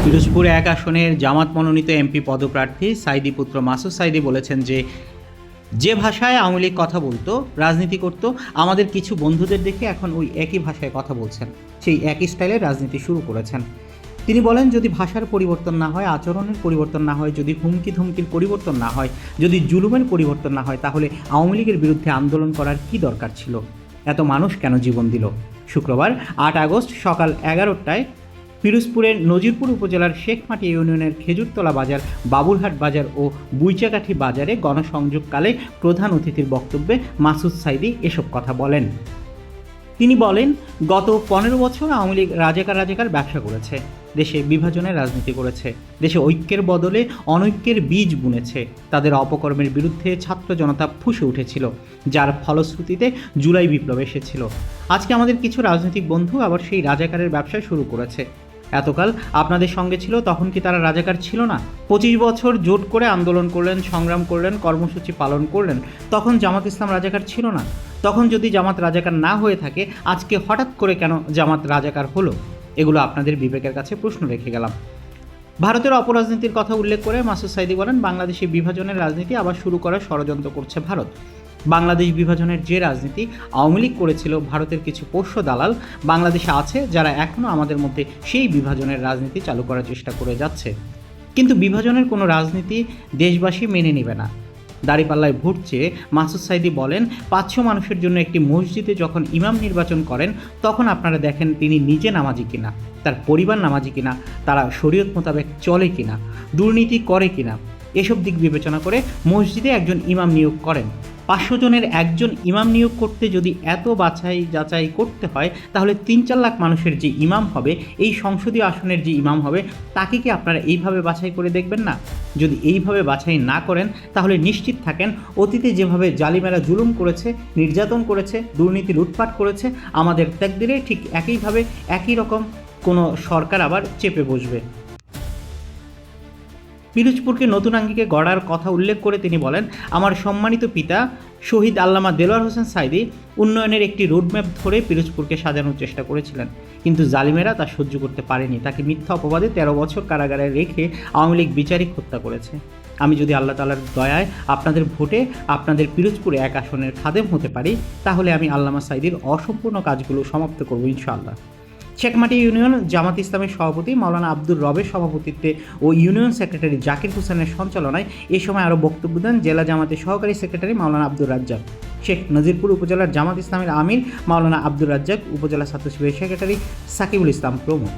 পিরোজপুর ১ আসনের জামাত মনোনীত এমপি পদপ্রার্থী সাইদি পুত্র মাসুদ সাইদি বলেছেন যে ভাষায় আওয়ামী লীগ কথা বলতো, রাজনীতি করত, আমাদের কিছু বন্ধুদের দেখে এখন ওই একই ভাষায় কথা বলছেন, সেই একই স্টাইলে রাজনীতি শুরু করেছেন। তিনি বলেন, যদি ভাষার পরিবর্তন না হয়, আচরণের পরিবর্তন না হয়, যদি হুমকি ধমকির পরিবর্তন না হয়, যদি জুলুমের পরিবর্তন না হয়, তাহলে আওয়ামী লীগের বিরুদ্ধে আন্দোলন করার কি দরকার ছিল? এত মানুষ কেন জীবন দিল? শুক্রবার ৮ আগস্ট সকাল ১১টায় পিরোজপুরের নজিরপুর উপজেলার শেখমাটি ইউনিয়নের খেজুরতলা বাজার, বাবুরহাট বাজার ও বুইচাকাঠি বাজারে গণসংযোগকালে প্রধান অতিথির বক্তব্যে মাসুদ সাইদি এসব কথা বলেন। তিনি বলেন, গত ১৫ বছর আওয়ামী লীগ রাজাকার ব্যবসা করেছে, দেশে বিভাজনের রাজনীতি করেছে, দেশে ঐক্যের বদলে অনৈক্যের বীজ বুনেছে। তাদের অপকর্মের বিরুদ্ধে ছাত্র জনতা ফুঁসে উঠেছিল, যার ফলশ্রুতিতে জুলাই বিপ্লব এসেছিল। আজকে আমাদের কিছু রাজনৈতিক বন্ধু আবার সেই রাজাকারের ব্যবসা শুরু করেছে। এতকাল আপনাদের সঙ্গে ছিল, তখন কি তারা রাজাকার ছিল না? ২৫ বছর জোট করে আন্দোলন করলেন, সংগ্রাম করলেন, কর্মসূচি পালন করলেন, তখন জামাত ইসলাম রাজাকার ছিল না? তখন যদি জামাত রাজাকার না হয়ে থাকে, আজকে হঠাৎ করে কেন জামাত রাজাকার হলো? এগুলো আপনাদের বিবেকের কাছে প্রশ্ন রেখে গেলাম। ভারতের অপরাজনীতির কথা উল্লেখ করে মাসুদ সাইদি বলেন, বাংলাদেশে বিভাজনের রাজনীতি আবার শুরু করার ষড়যন্ত্র করছে ভারত। বাংলাদেশ বিভাজনের যে রাজনীতি আওয়ামী লীগ করেছিল, ভারতের কিছু পোষ্য দালাল বাংলাদেশে আছে, যারা এখনও আমাদের মধ্যে সেই বিভাজনের রাজনীতি চালু করার চেষ্টা করে যাচ্ছে। কিন্তু বিভাজনের কোনো রাজনীতি দেশবাসী মেনে নেবে না। দাঁড়িপাল্লায় ভোট চেয়ে মাসুদ সাইদি বলেন, ৫০০ মানুষের জন্য একটি মসজিদে যখন ইমাম নির্বাচন করেন, তখন আপনারা দেখেন তিনি নিজে নামাজি কিনা, তার পরিবার নামাজি কিনা, তারা শরীয়ত মোতাবেক চলে কিনা, দুর্নীতি করে কিনা। এসব দিক বিবেচনা করে মসজিদে একজন ইমাম নিয়োগ করেন। ৫০০ জনের একজন ইমাম নিয়োগ করতে যদি এত বাছাই যাচাই করতে হয়, তাহলে ৩-৪ লাখ মানুষের যে ইমাম হবে, এই সংসদীয় আসনের যে ইমাম হবে, তাকে কি আপনারা এইভাবে বাছাই করে দেখবেন না? যদি এইভাবে বাছাই না করেন, তাহলে নিশ্চিত থাকেন, অতীতে যেভাবে জালিমেরা জুলুম করেছে, নির্যাতন করেছে, দুর্নীতি লুটপাট করেছে, আমাদের তাকদিরে ঠিক একইভাবে একই রকম কোনো সরকার আবার চেপে বসবে। পিরোজপুরকে নতুন আঙ্গিকে গড়ার কথা উল্লেখ করে তিনি বলেন, আমার সম্মানিত পিতা শহীদ আল্লামা দেলোয়ার হোসেন সাইদি উন্নয়নের একটি রোডম্যাপ ধরে পিরোজপুরকে সাজানোর চেষ্টা করেছিলেন, কিন্তু জালিমেরা তা সহ্য করতে পারেনি। তাকে মিথ্যা অপবাদে ১৩ বছর কারাগারে রেখে আওয়ামী লীগ বিচারিক হত্যা করেছে। আমি যদি আল্লাহ তাআলার দয়ায় আপনাদের ভোটে আপনাদের পিরোজপুরে ১ আসনের খাদেম হতে পারি, তাহলে আমি আল্লামা সাইদির অসম্পূর্ণ কাজগুলো সমাপ্ত করব ইনশাআল্লাহ। শেখমাটি ইউনিয়ন জামাত ইসলামের সভাপতি মাওলানা আব্দুর রবের সভাপতিত্বে ও ইউনিয়ন সেক্রেটারি জাকির হোসেনের সঞ্চালনায় এ সময় আরও বক্তব্য দেন জেলা জামাতের সহকারী সেক্রেটারি মাওলানা আব্দুর রাজ্জাক, শেখ নজিরপুর উপজেলার জামাত ইসলামের আমির মাওলানা আব্দুর রাজ্জাক, উপজেলা ছাত্র শিবিরের সেক্রেটারি সাকিবুল ইসলাম প্রমুখ।